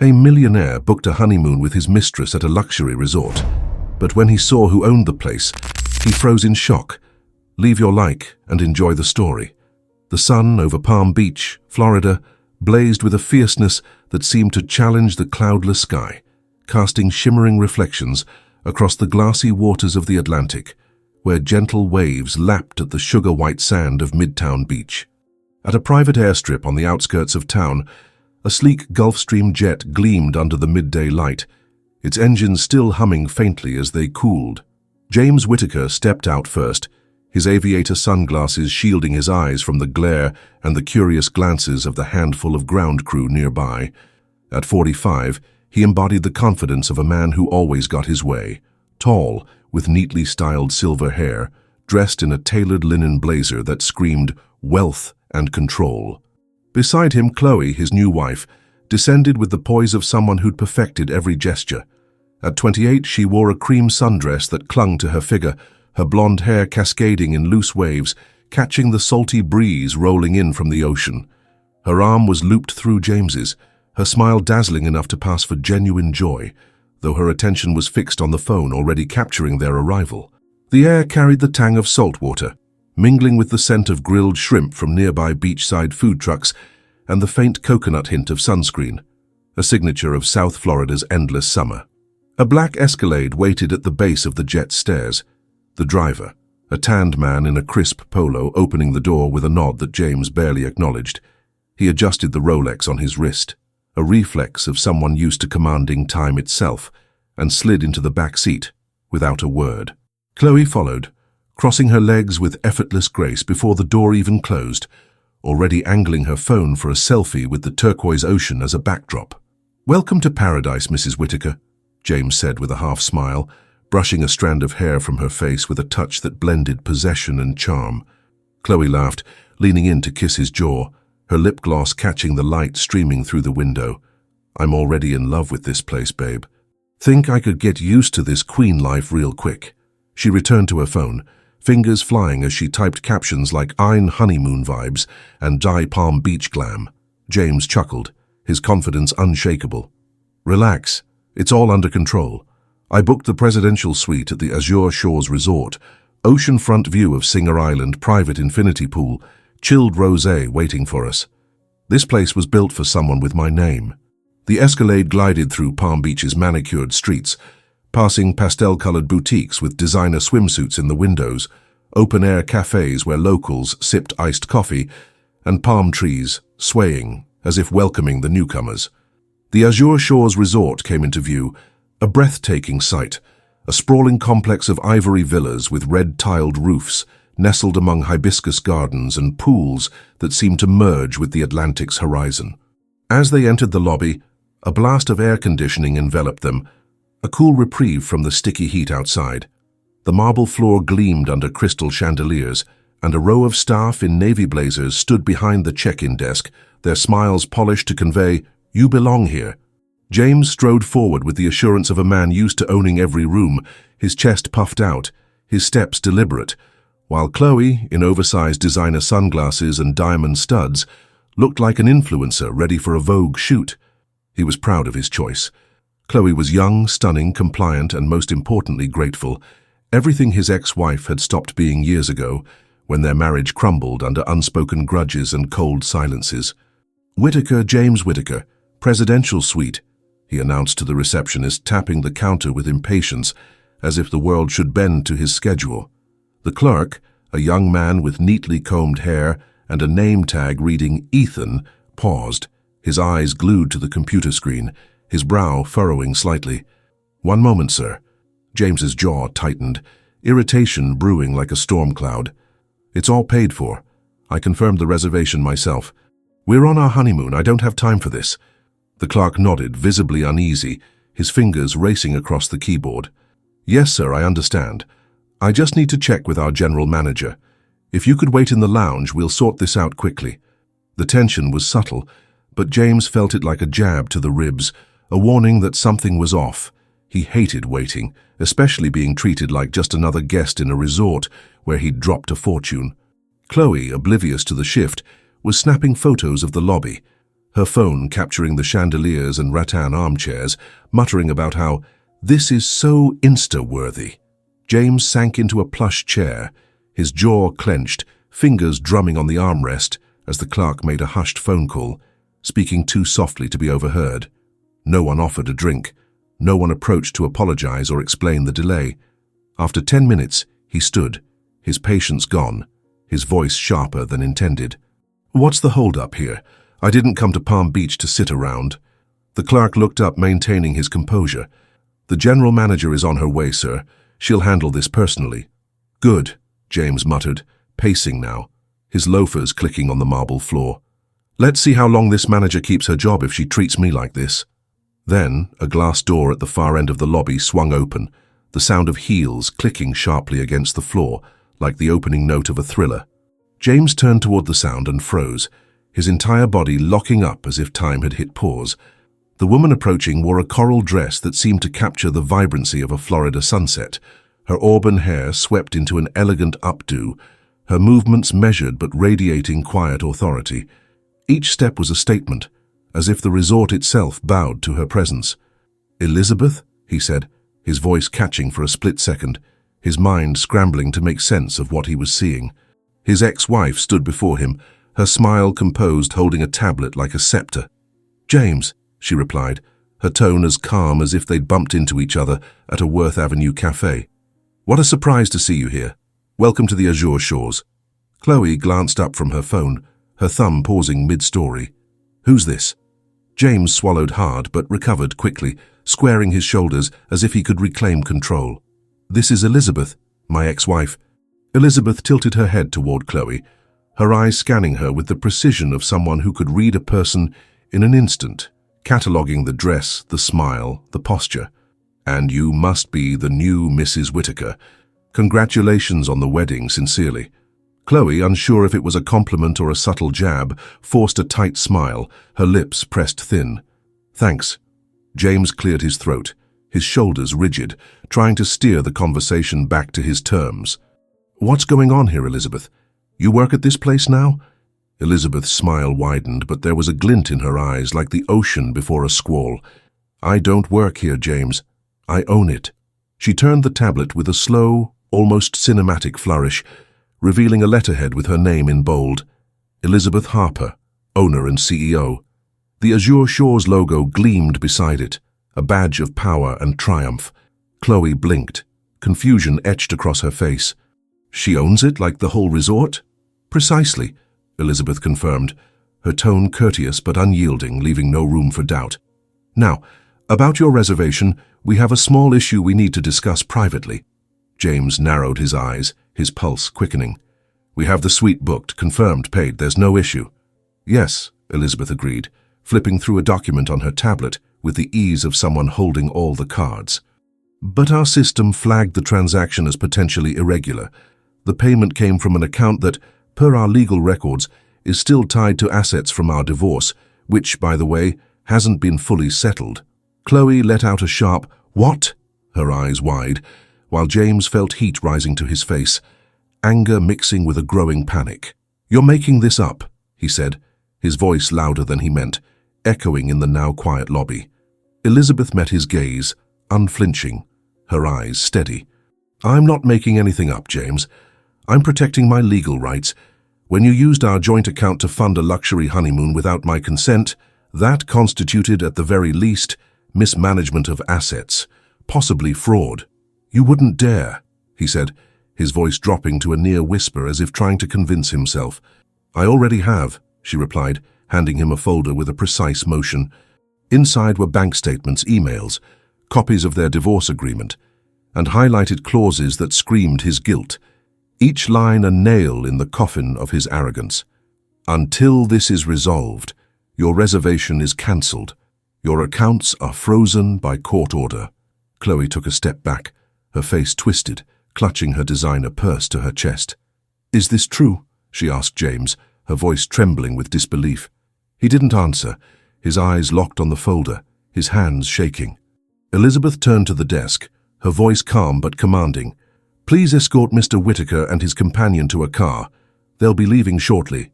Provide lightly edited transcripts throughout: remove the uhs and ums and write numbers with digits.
A millionaire booked a honeymoon with his mistress at a luxury resort, but when he saw who owned the place, he froze in shock. Leave your like and enjoy the story. The sun over Palm Beach, Florida, blazed with a fierceness that seemed to challenge the cloudless sky, casting shimmering reflections across the glassy waters of the Atlantic, where gentle waves lapped at the sugar-white sand of Midtown Beach. At a private airstrip on the outskirts of town, a sleek Gulfstream jet gleamed under the midday light, its engines still humming faintly as they cooled. James Whittaker stepped out first, his aviator sunglasses shielding his eyes from the glare and the curious glances of the handful of ground crew nearby. At 45, he embodied the confidence of a man who always got his way, tall, with neatly styled silver hair, dressed in a tailored linen blazer that screamed wealth and control. Beside him, Chloe, his new wife, descended with the poise of someone who'd perfected every gesture. At 28, she wore a cream sundress that clung to her figure, her blonde hair cascading in loose waves, catching the salty breeze rolling in from the ocean. Her arm was looped through James's, her smile dazzling enough to pass for genuine joy, though her attention was fixed on the phone already capturing their arrival. The air carried the tang of salt water, mingling with the scent of grilled shrimp from nearby beachside food trucks and the faint coconut hint of sunscreen, a signature of South Florida's endless summer. A black Escalade waited at the base of the jet's stairs. The driver, a tanned man in a crisp polo, opening the door with a nod that James barely acknowledged. He adjusted the Rolex on his wrist, a reflex of someone used to commanding time itself, and slid into the back seat without a word. Chloe followed, crossing her legs with effortless grace before the door even closed, already angling her phone for a selfie with the turquoise ocean as a backdrop. "Welcome to paradise, Mrs. Whittaker," James said with a half-smile, brushing a strand of hair from her face with a touch that blended possession and charm. Chloe laughed, leaning in to kiss his jaw, her lip gloss catching the light streaming through the window. "I'm already in love with this place, babe. Think I could get used to this queen life real quick." She returned to her phone, fingers flying as she typed captions like "Ein honeymoon vibes" and "Die Palm Beach glam." James chuckled, his confidence unshakable. "Relax, it's all under control. I booked the presidential suite at the Azure Shores Resort, oceanfront view of Singer Island, private infinity pool, chilled rosé waiting for us. This place was built for someone with my name." The Escalade glided through Palm Beach's manicured streets, passing pastel-colored boutiques with designer swimsuits in the windows, open-air cafes where locals sipped iced coffee, and palm trees swaying as if welcoming the newcomers. The Azure Shores Resort came into view, a breathtaking sight, a sprawling complex of ivory villas with red-tiled roofs, nestled among hibiscus gardens and pools that seemed to merge with the Atlantic's horizon. As they entered the lobby, a blast of air conditioning enveloped them, a cool reprieve from the sticky heat outside. The marble floor gleamed under crystal chandeliers, and a row of staff in navy blazers stood behind the check-in desk, their smiles polished to convey, "You belong here." James strode forward with the assurance of a man used to owning every room, his chest puffed out, his steps deliberate, while Chloe, in oversized designer sunglasses and diamond studs, looked like an influencer ready for a Vogue shoot. He was proud of his choice. Chloe was young, stunning, compliant, and most importantly grateful, everything his ex-wife had stopped being years ago, when their marriage crumbled under unspoken grudges and cold silences. "Whittaker, James Whittaker, presidential suite," he announced to the receptionist, tapping the counter with impatience, as if the world should bend to his schedule. The clerk, a young man with neatly combed hair and a name tag reading Ethan, paused, his eyes glued to the computer screen, his brow furrowing slightly. "One moment, sir." James's jaw tightened, irritation brewing like a storm cloud. "It's all paid for. I confirmed the reservation myself. We're on our honeymoon. I don't have time for this." The clerk nodded, visibly uneasy, his fingers racing across the keyboard. "Yes, sir, I understand. I just need to check with our general manager. If you could wait in the lounge, we'll sort this out quickly." The tension was subtle, but James felt it like a jab to the ribs, a warning that something was off. He hated waiting, especially being treated like just another guest in a resort where he'd dropped a fortune. Chloe, oblivious to the shift, was snapping photos of the lobby, her phone capturing the chandeliers and rattan armchairs, muttering about how this is so Insta-worthy. James sank into a plush chair, his jaw clenched, fingers drumming on the armrest as the clerk made a hushed phone call, speaking too softly to be overheard. No one offered a drink. No one approached to apologize or explain the delay. After 10 minutes, he stood, his patience gone, his voice sharper than intended. "What's the hold-up here? I didn't come to Palm Beach to sit around." The clerk looked up, maintaining his composure. "The general manager is on her way, sir. She'll handle this personally." "Good," James muttered, pacing now, his loafers clicking on the marble floor. "Let's see how long this manager keeps her job if she treats me like this." Then, a glass door at the far end of the lobby swung open, the sound of heels clicking sharply against the floor, like the opening note of a thriller. James turned toward the sound and froze, his entire body locking up as if time had hit pause. The woman approaching wore a coral dress that seemed to capture the vibrancy of a Florida sunset, her auburn hair swept into an elegant updo, her movements measured but radiating quiet authority. Each step was a statement, as if the resort itself bowed to her presence. "Elizabeth?" he said, his voice catching for a split second, his mind scrambling to make sense of what he was seeing. His ex-wife stood before him, her smile composed, holding a tablet like a scepter. "James," she replied, her tone as calm as if they'd bumped into each other at a Worth Avenue cafe. "What a surprise to see you here. Welcome to the Azure Shores." Chloe glanced up from her phone, her thumb pausing mid-story. "Who's this?" James swallowed hard but recovered quickly, squaring his shoulders as if he could reclaim control. "This is Elizabeth, my ex-wife." Elizabeth tilted her head toward Chloe, her eyes scanning her with the precision of someone who could read a person in an instant, cataloguing the dress, the smile, the posture. "And you must be the new Mrs. Whitaker. Congratulations on the wedding, sincerely." Chloe, unsure if it was a compliment or a subtle jab, forced a tight smile, her lips pressed thin. "Thanks." James cleared his throat, his shoulders rigid, trying to steer the conversation back to his terms. "What's going on here, Elizabeth? You work at this place now?" Elizabeth's smile widened, but there was a glint in her eyes like the ocean before a squall. "I don't work here, James. I own it." She turned the tablet with a slow, almost cinematic flourish, revealing a letterhead with her name in bold. Elizabeth Harper, owner and CEO. The Azure Shores logo gleamed beside it, a badge of power and triumph. Chloe blinked, confusion etched across her face. "She owns it like the whole resort?" "Precisely," Elizabeth confirmed, her tone courteous but unyielding, leaving no room for doubt. "Now, about your reservation, we have a small issue we need to discuss privately." James narrowed his eyes, his pulse quickening. "We have the suite booked, confirmed, paid, there's no issue." "Yes," Elizabeth agreed, flipping through a document on her tablet with the ease of someone holding all the cards. "But our system flagged the transaction as potentially irregular. The payment came from an account that, per our legal records, is still tied to assets from our divorce, which, by the way, hasn't been fully settled." Chloe let out a sharp, "What?" her eyes wide, while James felt heat rising to his face, anger mixing with a growing panic. "You're making this up," he said, his voice louder than he meant, echoing in the now quiet lobby. Elizabeth met his gaze, unflinching, her eyes steady. "I'm not making anything up, James. I'm protecting my legal rights. When you used our joint account to fund a luxury honeymoon without my consent, that constituted, at the very least, mismanagement of assets, possibly fraud." "You wouldn't dare," he said, his voice dropping to a near whisper as if trying to convince himself. "I already have," she replied, handing him a folder with a precise motion. Inside were bank statements, emails, copies of their divorce agreement, and highlighted clauses that screamed his guilt, each line a nail in the coffin of his arrogance. "Until this is resolved, your reservation is cancelled. Your accounts are frozen by court order." Chloe took a step back, her face twisted, clutching her designer purse to her chest. "Is this true?" she asked James, her voice trembling with disbelief. He didn't answer, his eyes locked on the folder, his hands shaking. Elizabeth turned to the desk, her voice calm but commanding. "Please escort Mr. Whitaker and his companion to a car. They'll be leaving shortly."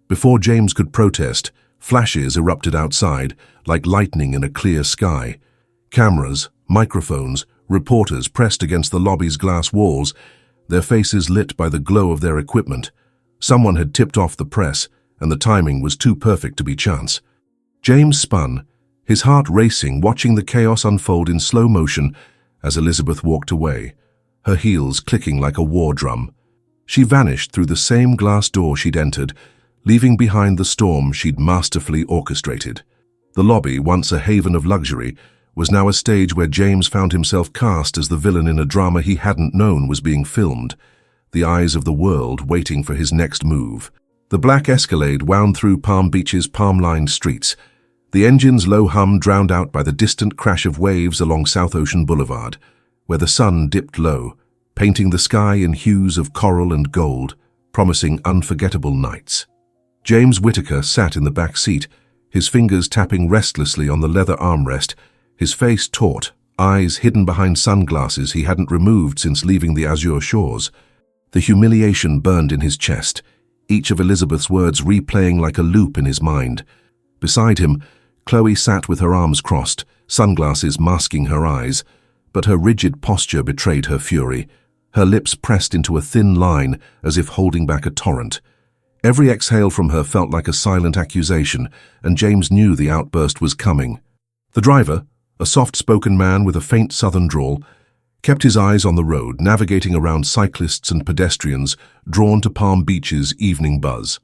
Before James could protest, Flashes erupted outside, like lightning in a clear sky. Cameras, microphones, reporters pressed against the lobby's glass walls, their faces lit by the glow of their equipment. Someone had tipped off the press, and the timing was too perfect to be chance. James spun, his heart racing, watching the chaos unfold in slow motion as Elizabeth walked away, her heels clicking like a war drum. She vanished through the same glass door she'd entered, leaving behind the storm she'd masterfully orchestrated. The lobby, once a haven of luxury, was now a stage where James found himself cast as the villain in a drama he hadn't known was being filmed, the eyes of the world waiting for his next move. The black Escalade wound through Palm Beach's palm-lined streets, the engine's low hum drowned out by the distant crash of waves along South Ocean Boulevard, where the sun dipped low, painting the sky in hues of coral and gold, promising unforgettable nights. James Whittaker sat in the back seat, his fingers tapping restlessly on the leather armrest, his face taut, eyes hidden behind sunglasses he hadn't removed since leaving the azure shores. The humiliation burned in his chest, each of Elizabeth's words replaying like a loop in his mind. Beside him, Chloe sat with her arms crossed, sunglasses masking her eyes, but her rigid posture betrayed her fury, her lips pressed into a thin line as if holding back a torrent. Every exhale from her felt like a silent accusation, and James knew the outburst was coming. The driver, a soft-spoken man with a faint southern drawl, kept his eyes on the road, navigating around cyclists and pedestrians drawn to Palm Beach's evening buzz.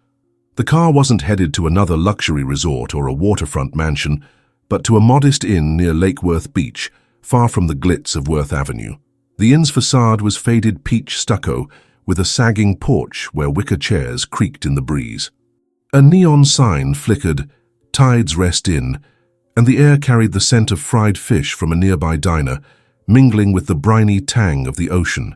The car wasn't headed to another luxury resort or a waterfront mansion, but to a modest inn near Lake Worth Beach, far from the glitz of Worth Avenue. The inn's facade was faded peach stucco, with a sagging porch where wicker chairs creaked in the breeze. A neon sign flickered, "Tides Rest Inn," and the air carried the scent of fried fish from a nearby diner, mingling with the briny tang of the ocean.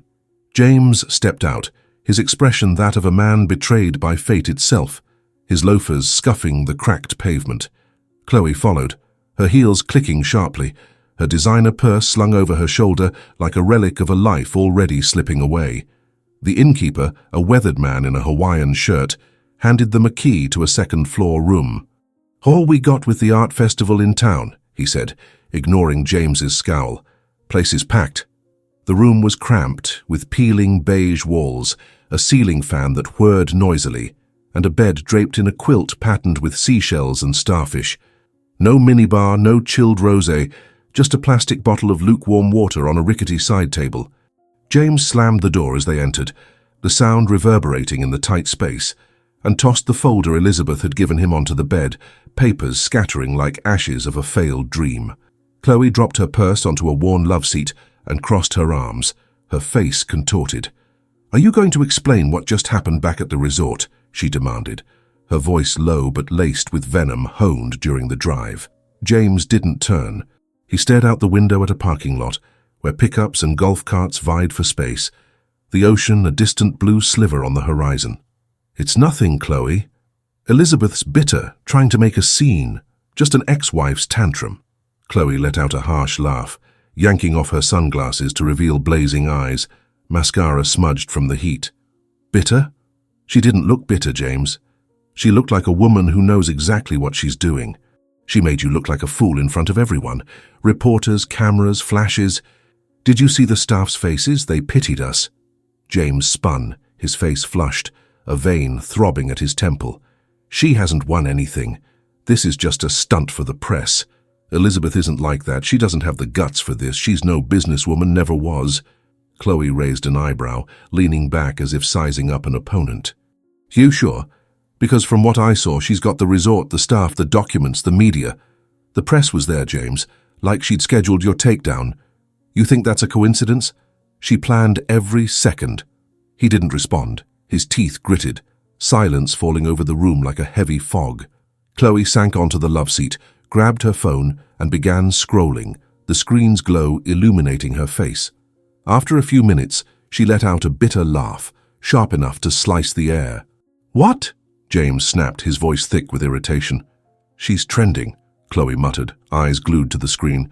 James stepped out, his expression that of a man betrayed by fate itself, his loafers scuffing the cracked pavement. Chloe followed, her heels clicking sharply, her designer purse slung over her shoulder like a relic of a life already slipping away. The innkeeper, a weathered man in a Hawaiian shirt, handed them a key to a second-floor room. "All we got with the art festival in town," he said, ignoring James's scowl. "Place is packed." The room was cramped, with peeling beige walls, a ceiling fan that whirred noisily, and a bed draped in a quilt patterned with seashells and starfish. No minibar, no chilled rosé, just a plastic bottle of lukewarm water on a rickety side table. James slammed the door as they entered, the sound reverberating in the tight space, and tossed the folder Elizabeth had given him onto the bed, papers scattering like ashes of a failed dream. Chloe dropped her purse onto a worn love seat and crossed her arms, her face contorted. "Are you going to explain what just happened back at the resort?" she demanded, her voice low but laced with venom honed during the drive. James didn't turn. He stared out the window at a parking lot, where pickups and golf carts vied for space, the ocean a distant blue sliver on the horizon. "It's nothing, Chloe. Elizabeth's bitter, trying to make a scene, just an ex-wife's tantrum." Chloe let out a harsh laugh, yanking off her sunglasses to reveal blazing eyes, mascara smudged from the heat. "Bitter?" She didn't look bitter, James. She looked like a woman who knows exactly what she's doing. She made you look like a fool in front of everyone. Reporters, cameras, flashes. Did you see the staff's faces? They pitied us. James spun, his face flushed, a vein throbbing at his temple. She hasn't won anything. This is just a stunt for the press. Elizabeth isn't like that. She doesn't have the guts for this. She's no businesswoman, never was. Chloe raised an eyebrow, leaning back as if sizing up an opponent. You sure? Because from what I saw, she's got the resort, the staff, the documents, the media. The press was there, James, like she'd scheduled your takedown. You think that's a coincidence? She planned every second. He didn't respond, his teeth gritted, silence falling over the room like a heavy fog. Chloe sank onto the love seat, grabbed her phone, and began scrolling, the screen's glow illuminating her face. After a few minutes, she let out a bitter laugh, sharp enough to slice the air. "What?" James snapped, his voice thick with irritation. "She's trending," Chloe muttered, eyes glued to the screen.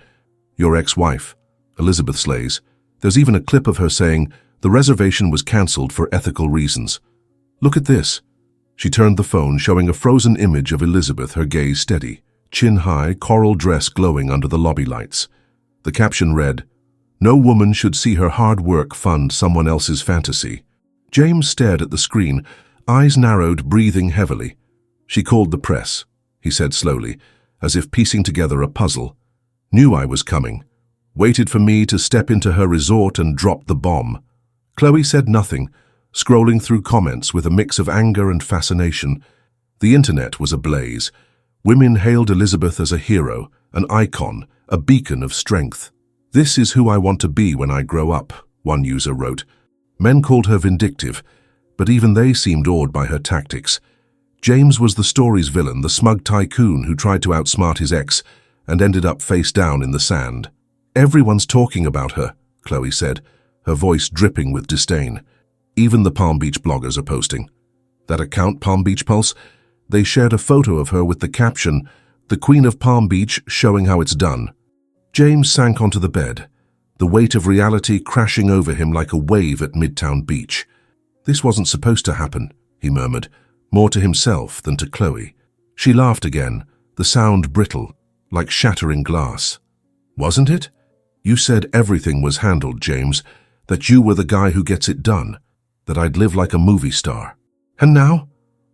"Your ex-wife, Elizabeth Slays. There's even a clip of her saying the reservation was cancelled for ethical reasons. Look at this." She turned the phone, showing a frozen image of Elizabeth, her gaze steady, chin high, coral dress glowing under the lobby lights. The caption read, "No woman should see her hard work fund someone else's fantasy." James stared at the screen, eyes narrowed, breathing heavily. "She called the press," he said slowly, as if piecing together a puzzle. "Knew I was coming. Waited for me to step into her resort and drop the bomb." Chloe said nothing, scrolling through comments with a mix of anger and fascination. The internet was ablaze. Women hailed Elizabeth as a hero, an icon, a beacon of strength. "This is who I want to be when I grow up," one user wrote. Men called her vindictive, but even they seemed awed by her tactics. James was the story's villain, the smug tycoon who tried to outsmart his ex and ended up face down in the sand. "Everyone's talking about her," Chloe said, her voice dripping with disdain. "Even the Palm Beach bloggers are posting. That account, Palm Beach Pulse, they shared a photo of her with the caption, 'The Queen of Palm Beach showing how it's done.'" James sank onto the bed, the weight of reality crashing over him like a wave at Midtown Beach. "This wasn't supposed to happen," he murmured, more to himself than to Chloe. She laughed again, the sound brittle, like shattering glass. "Wasn't it? You said everything was handled, James, that you were the guy who gets it done, that I'd live like a movie star. And now?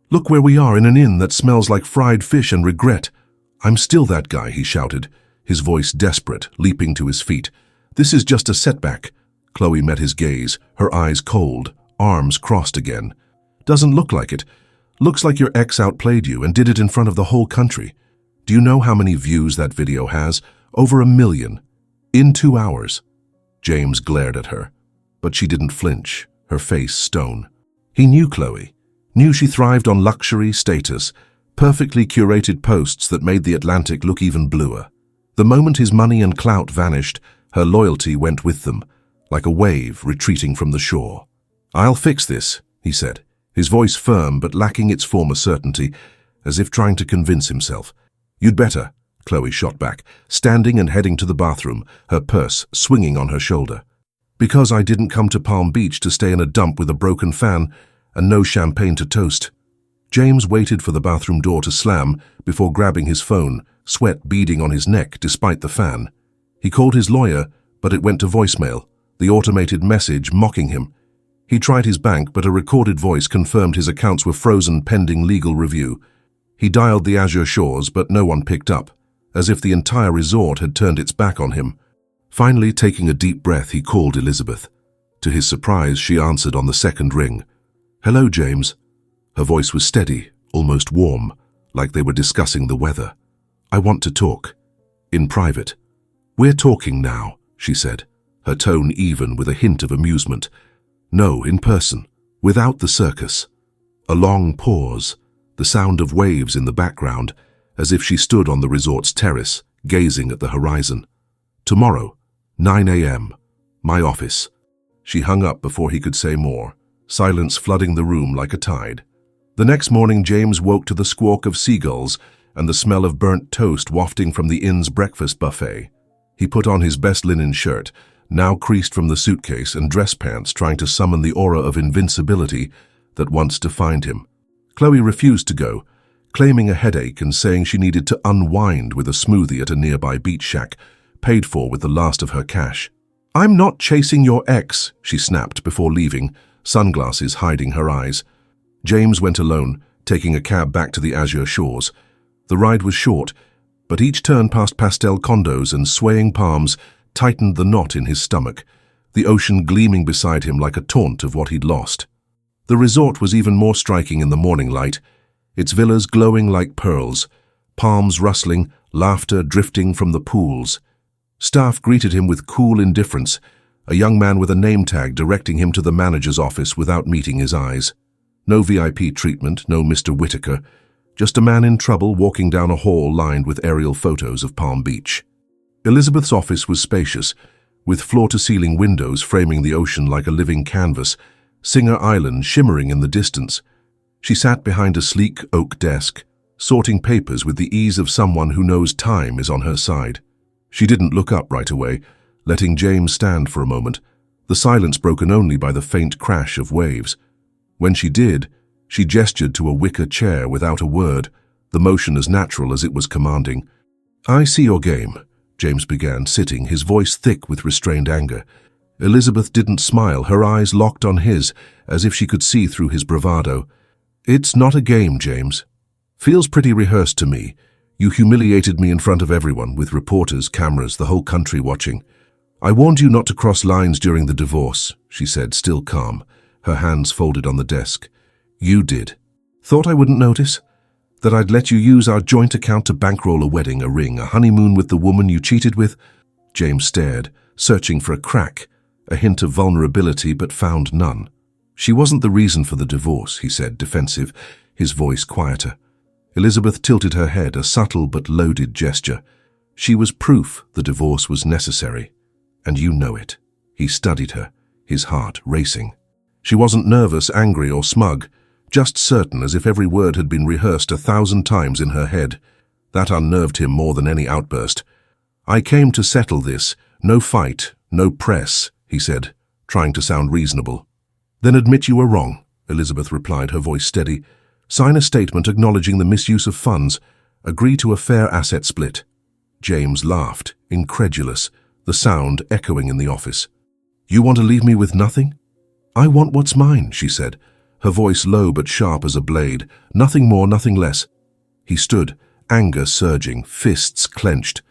Look where we are, in an inn that smells like fried fish and regret. I'm still that guy," he shouted, his voice desperate, leaping to his feet. "This is just a setback." Chloe met his gaze, her eyes cold, arms crossed again. "Doesn't look like it. Looks like your ex outplayed you and did it in front of the whole country. Do you know how many views that video has? Over 1 million. In 2 hours." James glared at her, but she didn't flinch, her face stone. He knew Chloe, knew she thrived on luxury, status, perfectly curated posts that made the Atlantic look even bluer. The moment his money and clout vanished, her loyalty went with them, like a wave retreating from the shore. "I'll fix this," he said, his voice firm but lacking its former certainty, as if trying to convince himself. "You'd better," Chloe shot back, standing and heading to the bathroom, her purse swinging on her shoulder. "Because I didn't come to Palm Beach to stay in a dump with a broken fan and no champagne to toast." James waited for the bathroom door to slam before grabbing his phone, sweat beading on his neck despite the fan. He called his lawyer, but it went to voicemail, the automated message mocking him. He tried his bank, but a recorded voice confirmed his accounts were frozen pending legal review. He dialed the Azure Shores, but no one picked up, as if the entire resort had turned its back on him. Finally, taking a deep breath, he called Elizabeth. To his surprise, she answered on the second ring. "Hello, James." Her voice was steady, almost warm, like they were discussing the weather. "I want to talk. In private." "We're talking now," she said, her tone even with a hint of amusement. "No, in person, without the circus." A long pause, the sound of waves in the background, as if she stood on the resort's terrace, gazing at the horizon. "Tomorrow, 9 a.m., my office." She hung up before he could say more, silence flooding the room like a tide. The next morning, James woke to the squawk of seagulls and the smell of burnt toast wafting from the inn's breakfast buffet. He put on his best linen shirt, now creased from the suitcase, and dress pants, trying to summon the aura of invincibility that once defined him. Chloe refused to go, claiming a headache and saying she needed to unwind with a smoothie at a nearby beach shack, paid for with the last of her cash. "I'm not chasing your ex," she snapped before leaving, sunglasses hiding her eyes. James went alone, taking a cab back to the Azure Shores. The ride was short, but each turn past pastel condos and swaying palms tightened the knot in his stomach, the ocean gleaming beside him like a taunt of what he'd lost. The resort was even more striking in the morning light, its villas glowing like pearls, palms rustling, laughter drifting from the pools. Staff greeted him with cool indifference, a young man with a name tag directing him to the manager's office without meeting his eyes. No VIP treatment, no Mr. Whitaker, just a man in trouble walking down a hall lined with aerial photos of Palm Beach. Elizabeth's office was spacious, with floor-to-ceiling windows framing the ocean like a living canvas, Singer Island shimmering in the distance. She sat behind a sleek oak desk, sorting papers with the ease of someone who knows time is on her side. She didn't look up right away, letting James stand for a moment, the silence broken only by the faint crash of waves. When she did, She gestured to a wicker chair without a word, the motion as natural as it was commanding. "I see your game," James began, sitting, his voice thick with restrained anger. Elizabeth didn't smile, her eyes locked on his, as if she could see through his bravado. "It's not a game, James. Feels pretty rehearsed to me. You humiliated me in front of everyone, with reporters, cameras, the whole country watching. I warned you not to cross lines during the divorce," she said, still calm, her hands folded on the desk. "You did. Thought I wouldn't notice? That I'd let you use our joint account to bankroll a wedding, a ring, a honeymoon with the woman you cheated with?" James stared, searching for a crack, a hint of vulnerability, but found none. "She wasn't the reason for the divorce," he said, defensive, his voice quieter. Elizabeth tilted her head, a subtle but loaded gesture. "She was proof the divorce was necessary. And you know it." He studied her, his heart racing. She wasn't nervous, angry, or smug, just certain, as if every word had been rehearsed 1,000 times in her head. That unnerved him more than any outburst. "I came to settle this. No fight, no press," he said, trying to sound reasonable. "Then admit you were wrong," Elizabeth replied, her voice steady. "Sign a statement acknowledging the misuse of funds. Agree to a fair asset split." James laughed, incredulous, the sound echoing in the office. "You want to leave me with nothing?" "I want what's mine," she said, her voice low but sharp as a blade. "Nothing more, nothing less." He stood, anger surging, fists clenched.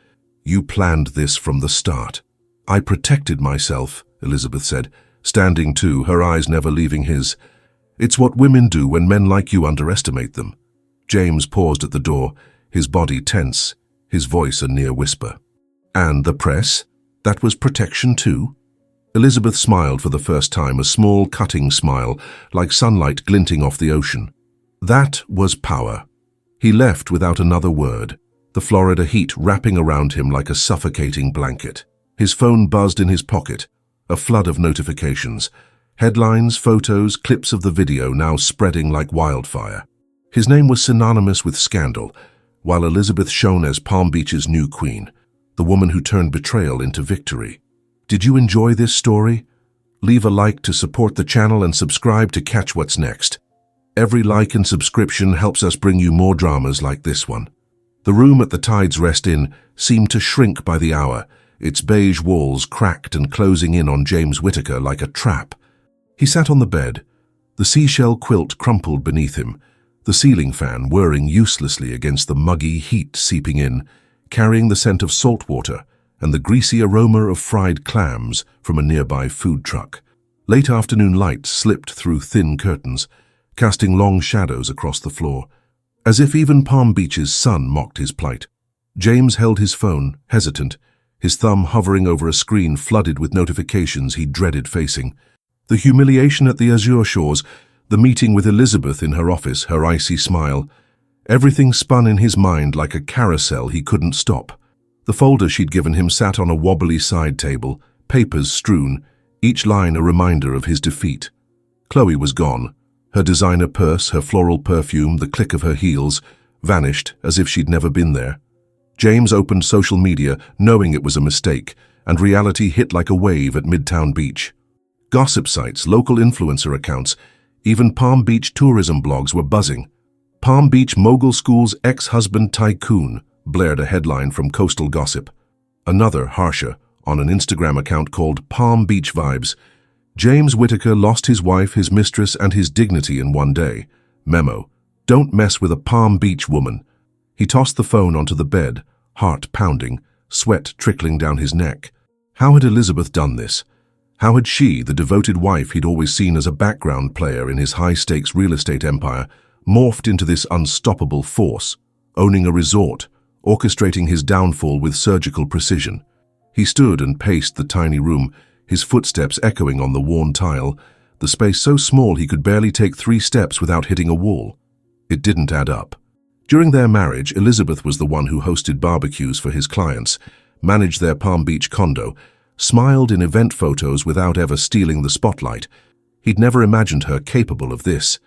"You planned this from the start." "I protected myself," Elizabeth said, standing too, her eyes never leaving his. "It's what women do when men like you underestimate them." James paused at the door, his body tense, his voice a near whisper. "And the press? That was protection too?" Elizabeth smiled for the first time, a small, cutting smile, like sunlight glinting off the ocean. "That was power." He left without another word, the Florida heat wrapping around him like a suffocating blanket. His phone buzzed in his pocket, a flood of notifications. Headlines, photos, clips of the video now spreading like wildfire. His name was synonymous with scandal, while Elizabeth shone as Palm Beach's new queen, the woman who turned betrayal into victory. Did you enjoy this story? Leave a like to support the channel and subscribe to catch what's next. Every like and subscription helps us bring you more dramas like this one. The room at the Tide's Rest Inn seemed to shrink by the hour, its beige walls cracked and closing in on James Whittaker like a trap. He sat on the bed, the seashell quilt crumpled beneath him, the ceiling fan whirring uselessly against the muggy heat seeping in, carrying the scent of salt water and the greasy aroma of fried clams from a nearby food truck. Late afternoon light slipped through thin curtains, casting long shadows across the floor, as if even Palm Beach's sun mocked his plight. James held his phone, hesitant, his thumb hovering over a screen flooded with notifications he dreaded facing. The humiliation at the Azure Shores, the meeting with Elizabeth in her office, her icy smile. Everything spun in his mind like a carousel he couldn't stop. The folder she'd given him sat on a wobbly side table, papers strewn, each line a reminder of his defeat. Chloe was gone. Her designer purse, her floral perfume, the click of her heels, vanished as if she'd never been there. James opened social media, knowing it was a mistake, and reality hit like a wave at Midtown Beach. Gossip sites, local influencer accounts, even Palm Beach tourism blogs were buzzing. Palm Beach mogul school's ex-husband tycoon, blared a headline from Coastal Gossip. Another, harsher, on an Instagram account called Palm Beach Vibes. James Whittaker lost his wife, his mistress, and his dignity in one day. Memo: don't mess with a Palm Beach woman. He tossed the phone onto the bed, heart pounding, sweat trickling down his neck. How had Elizabeth done this? How had she, the devoted wife he'd always seen as a background player in his high-stakes real estate empire, morphed into this unstoppable force, owning a resort, orchestrating his downfall with surgical precision? He stood and paced the tiny room, his footsteps echoing on the worn tile, the space so small he could barely take 3 steps without hitting a wall. It didn't add up. During their marriage, Elizabeth was the one who hosted barbecues for his clients, managed their Palm Beach condo, smiled in event photos without ever stealing the spotlight. He'd never imagined her capable of this.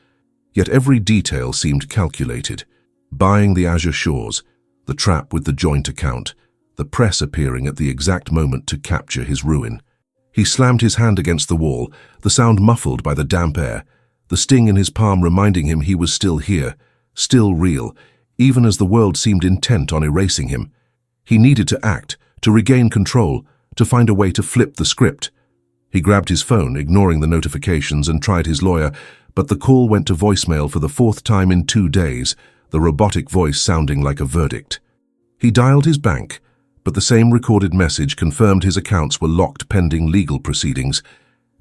Yet every detail seemed calculated. Buying the Azure Shores, the trap with the joint account, the press appearing at the exact moment to capture his ruin. He slammed his hand against the wall, the sound muffled by the damp air. the sting in his palm reminding him he was still here, still real, even as the world seemed intent on erasing him. He needed to act, to regain control, to find a way to flip the script. He grabbed his phone, ignoring the notifications, and tried his lawyer, but the call went to voicemail for the 4th time in 2 days, the robotic voice sounding like a verdict. He dialed his bank, but the same recorded message confirmed his accounts were locked pending legal proceedings,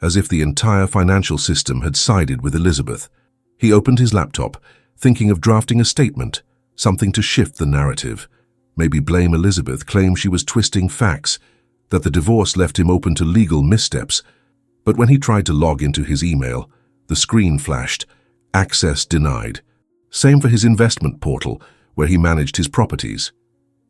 as if the entire financial system had sided with Elizabeth. He opened his laptop, thinking of drafting a statement, something to shift the narrative. Maybe blame Elizabeth, claim she was twisting facts, that the divorce left him open to legal missteps. But when he tried to log into his email, the screen flashed, access denied. Same for his investment portal, where he managed his properties.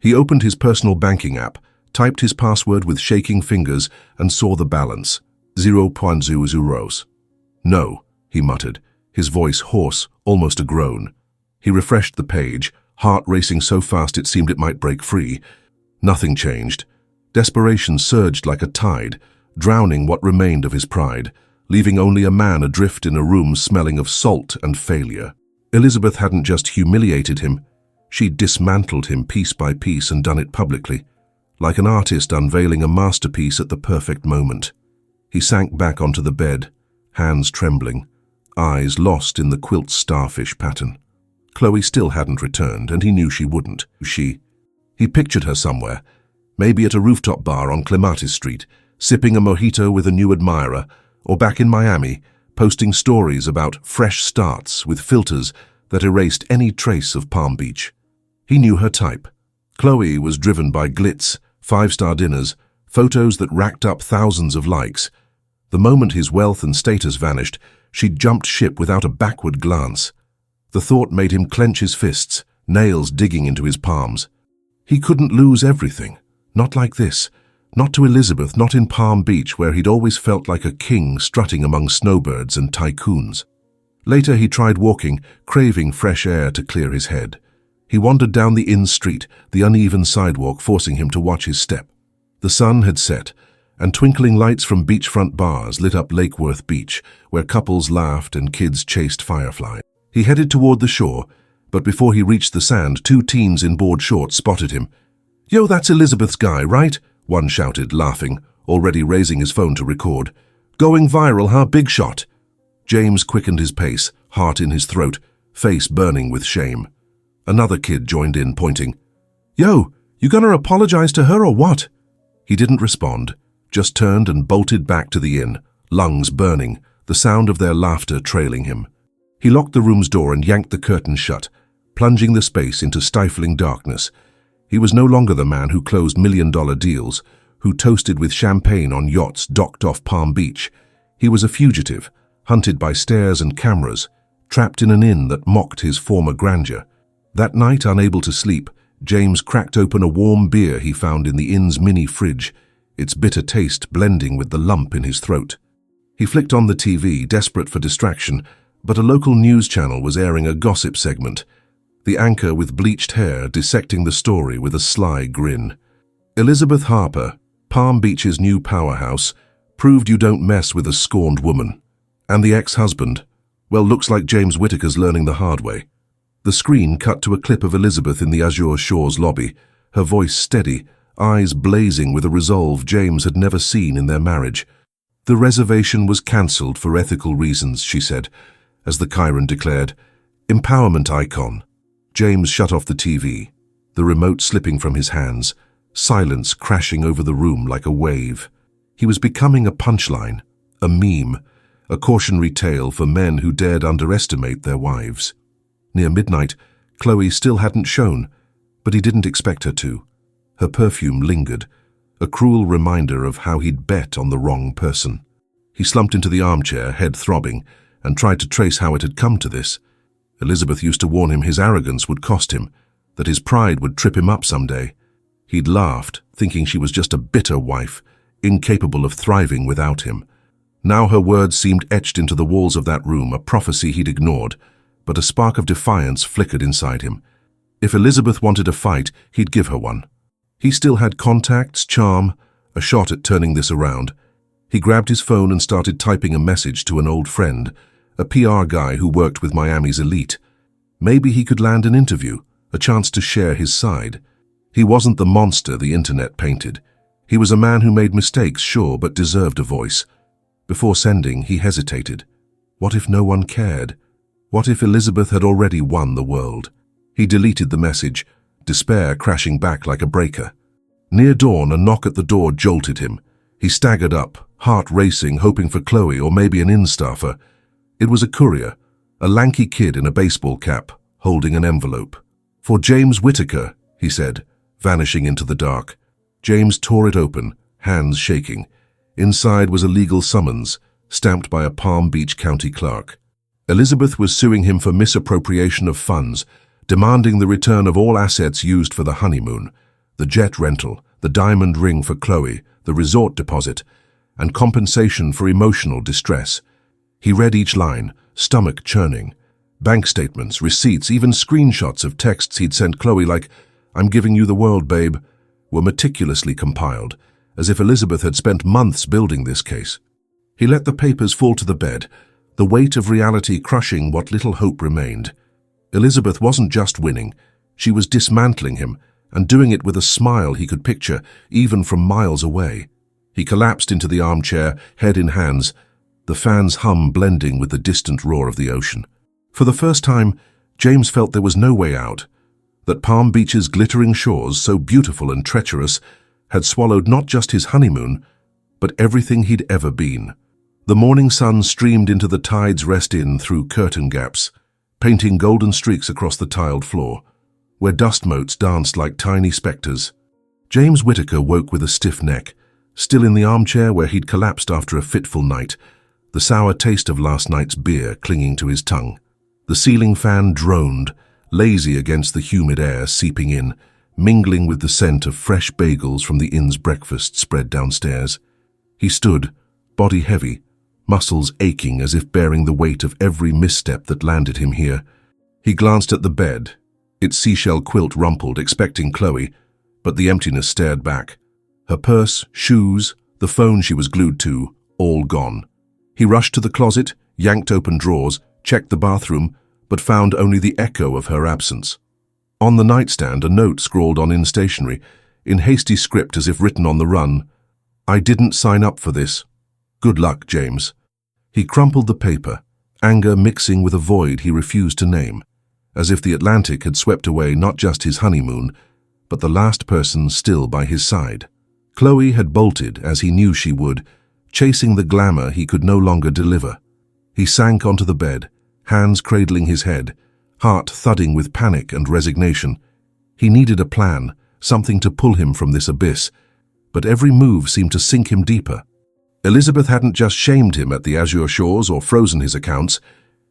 He opened his personal banking app, typed his password with shaking fingers, and saw the balance, 0.00. No, he muttered, his voice hoarse, almost a groan. He refreshed the page, heart racing so fast it seemed it might break free. Nothing changed. Desperation surged like a tide, drowning what remained of his pride, leaving only a man adrift in a room smelling of salt and failure. Elizabeth hadn't just humiliated him, she'd dismantled him piece by piece and done it publicly, like an artist unveiling a masterpiece at the perfect moment. He sank back onto the bed, hands trembling, eyes lost in the quilt's starfish pattern. Chloe still hadn't returned, and he knew she wouldn't. He pictured her somewhere, maybe at a rooftop bar on Clematis Street, sipping a mojito with a new admirer, or back in Miami, posting stories about fresh starts with filters that erased any trace of Palm Beach. He knew her type. Chloe was driven by glitz, 5-star dinners, photos that racked up thousands of likes. The moment his wealth and status vanished, she jumped ship without a backward glance. The thought made him clench his fists, nails digging into his palms. He couldn't lose everything. Not like this. Not to Elizabeth, not in Palm Beach, where he'd always felt like a king strutting among snowbirds and tycoons. Later he tried walking, craving fresh air to clear his head. He wandered down the inn street, the uneven sidewalk forcing him to watch his step. The sun had set, and twinkling lights from beachfront bars lit up Lake Worth Beach, where couples laughed and kids chased fireflies. He headed toward the shore, but before he reached the sand, 2 teens in board shorts spotted him. "Yo, that's Elizabeth's guy, right?" one shouted, laughing, already raising his phone to record. "Going viral, huh? Big shot." James quickened his pace, heart in his throat, face burning with shame. Another kid joined in, pointing. "Yo, you gonna apologize to her or what?" He didn't respond, just turned and bolted back to the inn, lungs burning, the sound of their laughter trailing him. He locked the room's door and yanked the curtain shut, plunging the space into stifling darkness. He was no longer the man who closed million-dollar deals, who toasted with champagne on yachts docked off Palm Beach. He was a fugitive, hunted by stares and cameras, trapped in an inn that mocked his former grandeur. That night, unable to sleep, James cracked open a warm beer he found in the inn's mini fridge, its bitter taste blending with the lump in his throat. He flicked on the TV, desperate for distraction, but a local news channel was airing a gossip segment, the anchor with bleached hair dissecting the story with a sly grin. Elizabeth Harper, Palm Beach's new powerhouse, proved you don't mess with a scorned woman. And the ex-husband, well, looks like James Whittaker's learning the hard way. The screen cut to a clip of Elizabeth in the Azure Shores lobby, her voice steady, eyes blazing with a resolve James had never seen in their marriage. "The reservation was cancelled for ethical reasons," she said, as the Chiron declared, "Empowerment icon." James shut off the TV, the remote slipping from his hands, silence crashing over the room like a wave. He was becoming a punchline, a meme, a cautionary tale for men who dared underestimate their wives. Near midnight, Chloe still hadn't shown, but he didn't expect her to. Her perfume lingered, a cruel reminder of how he'd bet on the wrong person. He slumped into the armchair, head throbbing, and tried to trace how it had come to this. Elizabeth used to warn him his arrogance would cost him, that his pride would trip him up someday. He'd laughed, thinking she was just a bitter wife, incapable of thriving without him. Now her words seemed etched into the walls of that room, a prophecy he'd ignored, but a spark of defiance flickered inside him. If Elizabeth wanted a fight, he'd give her one. He still had contacts, charm, a shot at turning this around. He grabbed his phone and started typing a message to an old friend, a PR guy who worked with Miami's elite. Maybe he could land an interview, a chance to share his side. He wasn't the monster the internet painted. He was a man who made mistakes, sure, but deserved a voice. Before sending, he hesitated. What if no one cared? What if Elizabeth had already won the world? He deleted the message, despair crashing back like a breaker. Near dawn, a knock at the door jolted him. He staggered up, heart racing, hoping for Chloe or maybe an inn-staffer. It was a courier, a lanky kid in a baseball cap, holding an envelope. "For James Whittaker," he said, vanishing into the dark. James tore it open, hands shaking. Inside was a legal summons, stamped by a Palm Beach County clerk. Elizabeth was suing him for misappropriation of funds, demanding the return of all assets used for the honeymoon, the jet rental, the diamond ring for Chloe, the resort deposit, and compensation for emotional distress. He read each line, stomach churning. Bank statements, receipts, even screenshots of texts he'd sent Chloe like, "I'm giving you the world, babe," were meticulously compiled, as if Elizabeth had spent months building this case. He let the papers fall to the bed, the weight of reality crushing what little hope remained. Elizabeth wasn't just winning, she was dismantling him, and doing it with a smile he could picture, even from miles away. He collapsed into the armchair, head in hands, the fan's hum blending with the distant roar of the ocean. For the first time, James felt there was no way out, that Palm Beach's glittering shores, so beautiful and treacherous, had swallowed not just his honeymoon, but everything he'd ever been. The morning sun streamed into the tide's rest inn through curtain gaps, painting golden streaks across the tiled floor, where dust motes danced like tiny spectres. James Whittaker woke with a stiff neck, still in the armchair where he'd collapsed after a fitful night, the sour taste of last night's beer clinging to his tongue. The ceiling fan droned, lazy against the humid air seeping in, mingling with the scent of fresh bagels from the inn's breakfast spread downstairs. He stood, body heavy, muscles aching as if bearing the weight of every misstep that landed him here. He glanced at the bed, its seashell quilt rumpled, expecting Chloe, but the emptiness stared back. Her purse, shoes, the phone she was glued to, all gone. He rushed to the closet, yanked open drawers, checked the bathroom, but found only the echo of her absence. On the nightstand, a note scrawled on in stationery, in hasty script as if written on the run. "I didn't sign up for this. Good luck, James." He crumpled the paper, anger mixing with a void he refused to name, as if the Atlantic had swept away not just his honeymoon, but the last person still by his side. Chloe had bolted, as he knew she would, chasing the glamour he could no longer deliver. He sank onto the bed, hands cradling his head, heart thudding with panic and resignation. He needed a plan, something to pull him from this abyss, but every move seemed to sink him deeper. Elizabeth hadn't just shamed him at the Azure Shores or frozen his accounts.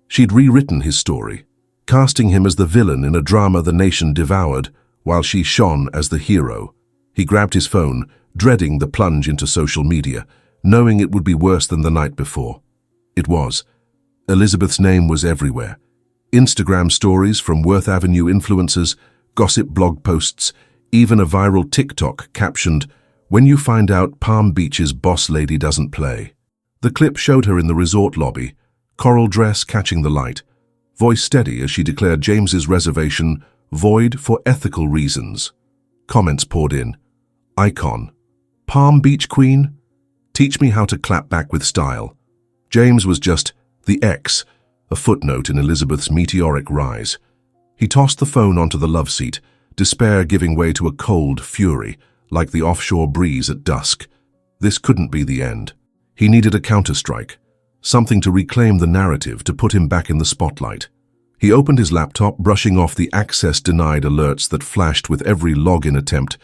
She'd rewritten his story, casting him as the villain in a drama the nation devoured, while she shone as the hero. He grabbed his phone, dreading the plunge into social media, knowing it would be worse than the night before. It was. Elizabeth's name was everywhere. Instagram stories from Worth Avenue influencers, gossip blog posts, even a viral TikTok captioned, "When you find out Palm Beach's boss lady doesn't play." The clip showed her in the resort lobby, coral dress catching the light, voice steady as she declared James's reservation void for ethical reasons. Comments poured in. Icon. Palm Beach Queen? Teach me how to clap back with style. James was just the X, a footnote in Elizabeth's meteoric rise. He tossed the phone onto the love seat, despair giving way to a cold fury, like the offshore breeze at dusk. This couldn't be the end. He needed a counterstrike, something to reclaim the narrative, to put him back in the spotlight. He opened his laptop, brushing off the access-denied alerts that flashed with every login attempt,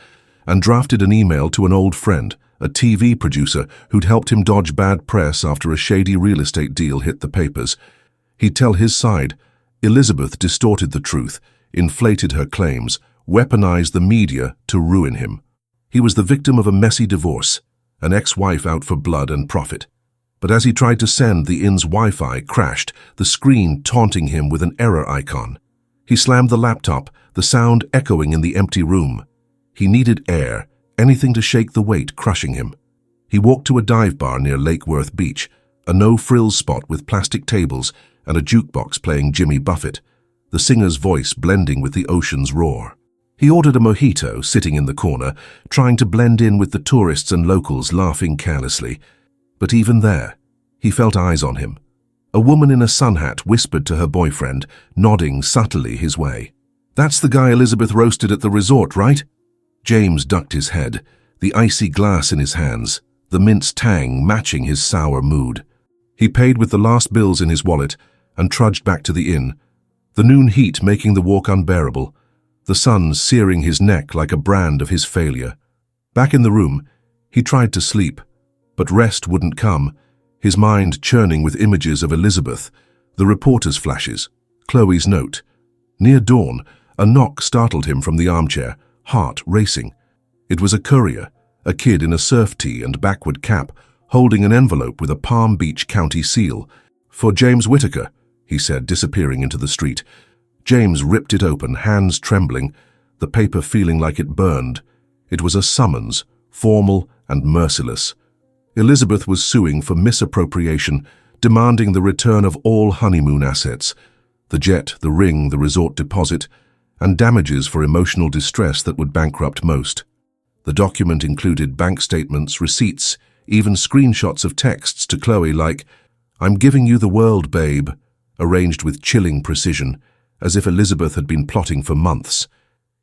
and drafted an email to an old friend, a TV producer who'd helped him dodge bad press after a shady real estate deal hit the papers. He'd tell his side. Elizabeth distorted the truth, inflated her claims, weaponized the media to ruin him. He was the victim of a messy divorce, an ex-wife out for blood and profit. But as he tried to send, the inn's Wi-Fi crashed, the screen taunting him with an error icon. He slammed the laptop, the sound echoing in the empty room. He needed air, anything to shake the weight crushing him. He walked to a dive bar near Lake Worth Beach, a no-frills spot with plastic tables and a jukebox playing Jimmy Buffett, the singer's voice blending with the ocean's roar. He ordered a mojito, sitting in the corner, trying to blend in with the tourists and locals laughing carelessly. But even there, he felt eyes on him. A woman in a sun hat whispered to her boyfriend, nodding subtly his way. "That's the guy Elizabeth roasted at the resort, right?" James ducked his head, the icy glass in his hands, the mint's tang matching his sour mood. He paid with the last bills in his wallet and trudged back to the inn, the noon heat making the walk unbearable, the sun searing his neck like a brand of his failure. Back in the room, he tried to sleep, but rest wouldn't come, his mind churning with images of Elizabeth, the reporter's flashes, Chloe's note. Near dawn, a knock startled him from the armchair, heart racing. It was a courier, a kid in a surf tee and backward cap, holding an envelope with a Palm Beach County seal. "For James Whittaker," he said, disappearing into the street. James ripped it open, hands trembling, the paper feeling like it burned. It was a summons, formal and merciless. Elizabeth was suing for misappropriation, demanding the return of all Honeymoon assets, the jet, the ring, the resort deposit, and damages for emotional distress that would bankrupt most. The document included bank statements, receipts, even screenshots of texts to Chloe like, "I'm giving you the world, babe," arranged with chilling precision, as if Elizabeth had been plotting for months.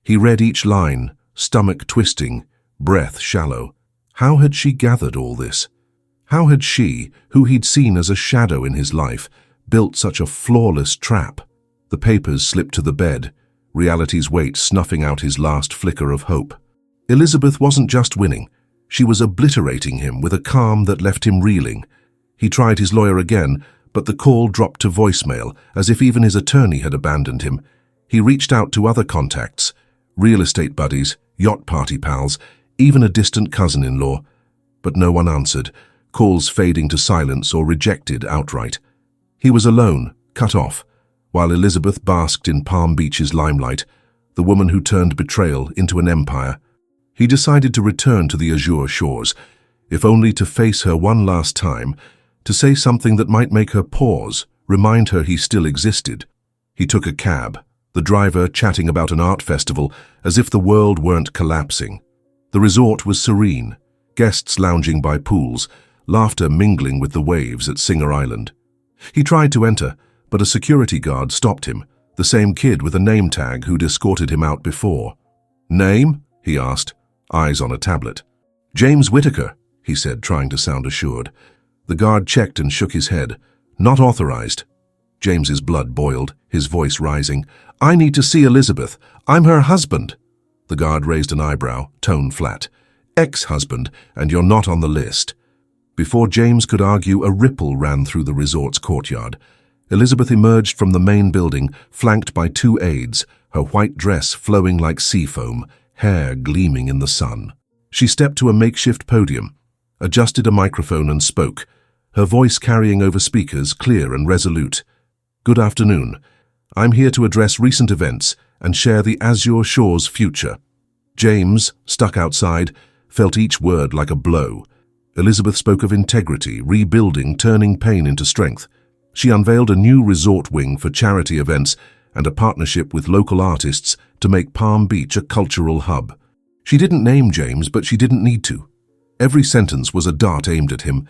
He read each line, stomach twisting, breath shallow. How had she gathered all this? How had she, who he'd seen as a shadow in his life, built such a flawless trap? The papers slipped to the bed, reality's weight snuffing out his last flicker of hope. Elizabeth wasn't just winning. She was obliterating him with a calm that left him reeling. He tried his lawyer again, but the call dropped to voicemail, as if even his attorney had abandoned him. He reached out to other contacts, real estate buddies, yacht party pals, even a distant cousin-in-law. But no one answered, calls fading to silence or rejected outright. He was alone, cut off, while Elizabeth basked in Palm Beach's limelight, the woman who turned betrayal into an empire. He decided to return to the azure shores, if only to face her one last time, to say something that might make her pause, remind her he still existed. He took a cab, the driver chatting about an art festival as if the world weren't collapsing. The resort was serene, guests lounging by pools, laughter mingling with the waves at Singer Island. He tried to enter, but a security guard stopped him, the same kid with a name tag who'd escorted him out before. "Name?" he asked, eyes on a tablet. "James Whittaker," he said, trying to sound assured. The guard checked and shook his head. "Not authorized." James's blood boiled, his voice rising. "I need to see Elizabeth. I'm her husband." The guard raised an eyebrow, tone flat. "Ex-husband, and you're not on the list." Before James could argue, a ripple ran through the resort's courtyard. Elizabeth emerged from the main building, flanked by two aides, her white dress flowing like sea foam, hair gleaming in the sun. She stepped to a makeshift podium, adjusted a microphone and spoke, her voice carrying over speakers, clear and resolute. "Good afternoon. I'm here to address recent events and share the Azure Shore's future." James, stuck outside, felt each word like a blow. Elizabeth spoke of integrity, rebuilding, turning pain into strength. She unveiled a new resort wing for charity events and a partnership with local artists to make Palm Beach a cultural hub. She didn't name James, but she didn't need to. Every sentence was a dart aimed at him.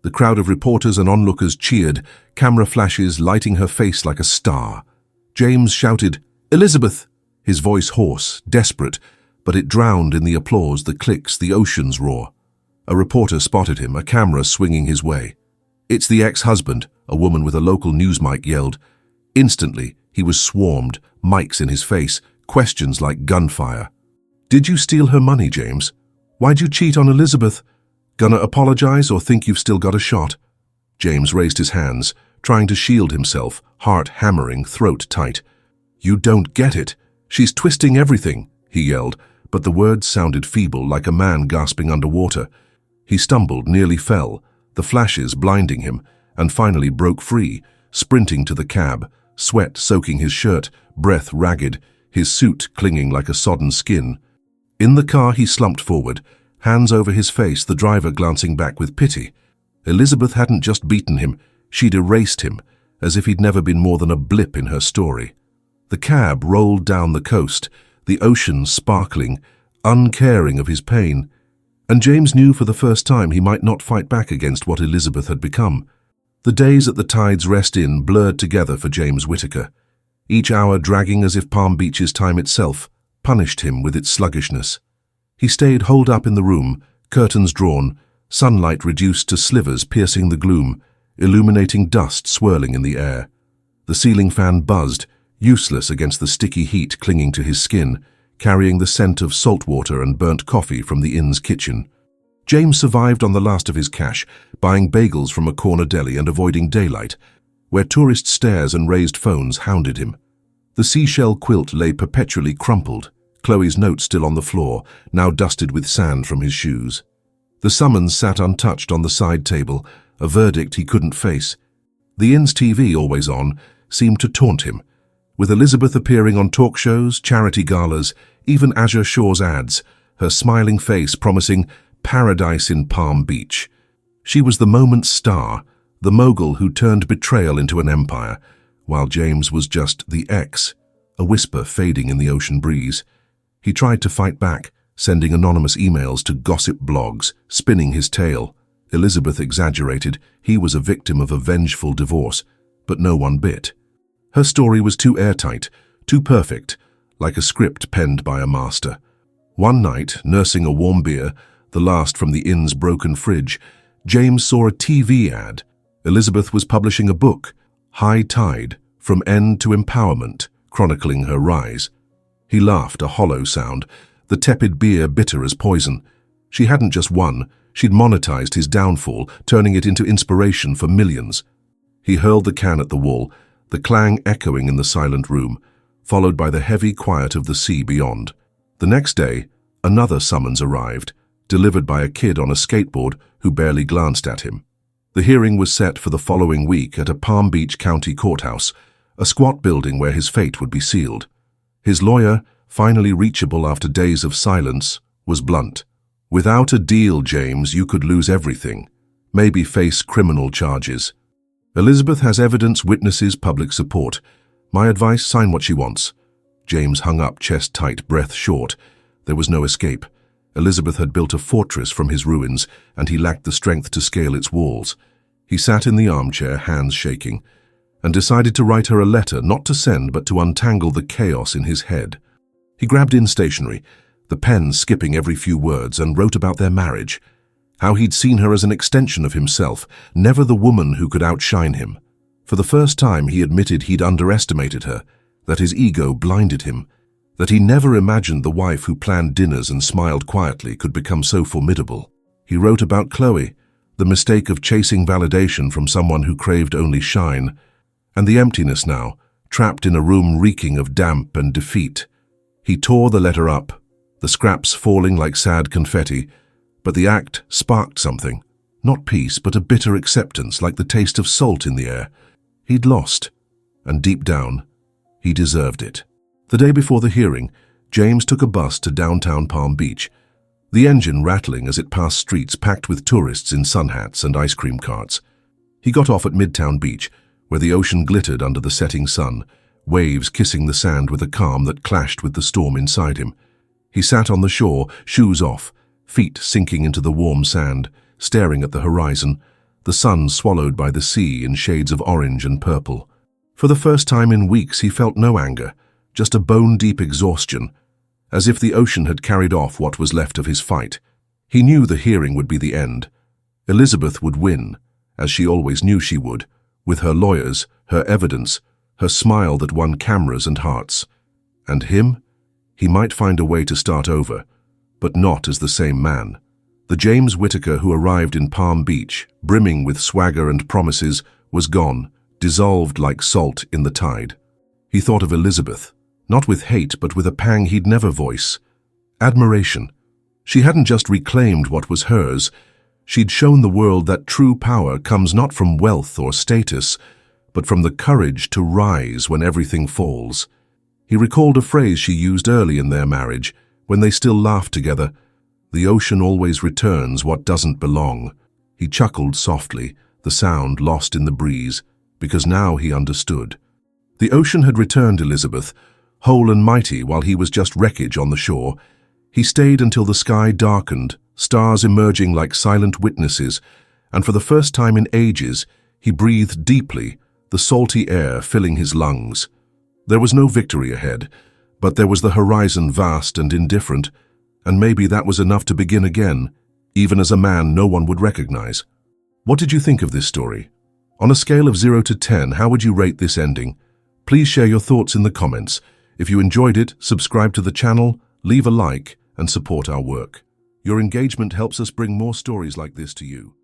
The crowd of reporters and onlookers cheered, camera flashes lighting her face like a star. James shouted, "Elizabeth!" his voice hoarse, desperate, but it drowned in the applause, the clicks, the ocean's roar. A reporter spotted him, a camera swinging his way. "It's the ex-husband," a woman with a local news mic yelled. Instantly, he was swarmed, mics in his face, questions like gunfire. "Did you steal her money, James? Why'd you cheat on Elizabeth? Gonna apologize or think you've still got a shot?" James raised his hands, trying to shield himself, heart hammering, throat tight. "You don't get it. She's twisting everything," he yelled, but the words sounded feeble, like a man gasping underwater. He stumbled, nearly fell, the flashes blinding him, and finally broke free, sprinting to the cab, sweat soaking his shirt, breath ragged, his suit clinging like a sodden skin. In the car he slumped forward, hands over his face, the driver glancing back with pity. Elizabeth hadn't just beaten him, she'd erased him, as if he'd never been more than a blip in her story. The cab rolled down the coast, the ocean sparkling, uncaring of his pain, and James knew for the first time he might not fight back against what Elizabeth had become. The days at the Tide's Rest Inn blurred together for James Whittaker, each hour dragging as if Palm Beach's time itself punished him with its sluggishness. He stayed holed up in the room, curtains drawn, sunlight reduced to slivers piercing the gloom, illuminating dust swirling in the air. The ceiling fan buzzed, useless against the sticky heat clinging to his skin, carrying the scent of salt water and burnt coffee from the inn's kitchen. James survived on the last of his cash, buying bagels from a corner deli and avoiding daylight, where tourist stares and raised phones hounded him. The seashell quilt lay perpetually crumpled, Chloe's note still on the floor, now dusted with sand from his shoes. The summons sat untouched on the side table, a verdict he couldn't face. The inn's TV, always on, seemed to taunt him, with Elizabeth appearing on talk shows, charity galas, even Azure Shore's ads, her smiling face promising paradise in Palm Beach. She was the moment's star, the mogul who turned betrayal into an empire, while James was just the ex, a whisper fading in the ocean breeze. He tried to fight back, sending anonymous emails to gossip blogs, spinning his tale. Elizabeth exaggerated, he was a victim of a vengeful divorce, but no one bit. Her story was too airtight, too perfect, like a script penned by a master. One night, nursing a warm beer, the last from the inn's broken fridge, James saw a TV ad. Elizabeth was publishing a book, High Tide, From End to Empowerment, chronicling her rise. He laughed, a hollow sound, the tepid beer bitter as poison. She hadn't just won, she'd monetized his downfall, turning it into inspiration for millions. He hurled the can at the wall, the clang echoing in the silent room, followed by the heavy quiet of the sea beyond. The next day, another summons arrived, delivered by a kid on a skateboard who barely glanced at him. The hearing was set for the following week at a Palm Beach County courthouse, a squat building where his fate would be sealed. His lawyer, finally reachable after days of silence, was blunt. "Without a deal, James, you could lose everything. Maybe face criminal charges. Elizabeth has evidence, witnesses, public support. My advice, sign what she wants." James hung up, chest tight, breath short. There was no escape. Elizabeth had built a fortress from his ruins, and he lacked the strength to scale its walls. He sat in the armchair, hands shaking, and decided to write her a letter, not to send, but to untangle the chaos in his head. He grabbed in stationery, the pen skipping every few words, and wrote about their marriage. How he'd seen her as an extension of himself, never the woman who could outshine him. For the first time, he admitted he'd underestimated her, that his ego blinded him, that he never imagined the wife who planned dinners and smiled quietly could become so formidable. He wrote about Chloe, the mistake of chasing validation from someone who craved only shine, and the emptiness now, trapped in a room reeking of damp and defeat. He tore the letter up, the scraps falling like sad confetti, but the act sparked something. Not peace, but a bitter acceptance, like the taste of salt in the air. He'd lost, and deep down, he deserved it. The day before the hearing, James took a bus to downtown Palm Beach, the engine rattling as it passed streets packed with tourists in sun hats and ice cream carts. He got off at Midtown Beach, where the ocean glittered under the setting sun, waves kissing the sand with a calm that clashed with the storm inside him. He sat on the shore, shoes off, feet sinking into the warm sand, staring at the horizon, the sun swallowed by the sea in shades of orange and purple. For the first time in weeks he felt no anger, just a bone-deep exhaustion, as if the ocean had carried off what was left of his fight. He knew the hearing would be the end. Elizabeth would win, as she always knew she would, with her lawyers, her evidence, her smile that won cameras and hearts. And him? He might find a way to start over, but not as the same man. The James Whittaker who arrived in Palm Beach, brimming with swagger and promises, was gone, dissolved like salt in the tide. He thought of Elizabeth, not with hate but with a pang he'd never voice. Admiration. She hadn't just reclaimed what was hers, she'd shown the world that true power comes not from wealth or status, but from the courage to rise when everything falls. He recalled a phrase she used early in their marriage, when they still laughed together, "The ocean always returns what doesn't belong." He chuckled softly, the sound lost in the breeze, because now he understood. The ocean had returned Elizabeth, whole and mighty while he was just wreckage on the shore. He stayed until the sky darkened, stars emerging like silent witnesses, and for the first time in ages, he breathed deeply, the salty air filling his lungs. There was no victory ahead, but there was the horizon vast and indifferent, and maybe that was enough to begin again, even as a man no one would recognize. What did you think of this story? On a scale of 0 to 10, how would you rate this ending? Please share your thoughts in the comments. If you enjoyed it, subscribe to the channel, leave a like, and support our work. Your engagement helps us bring more stories like this to you.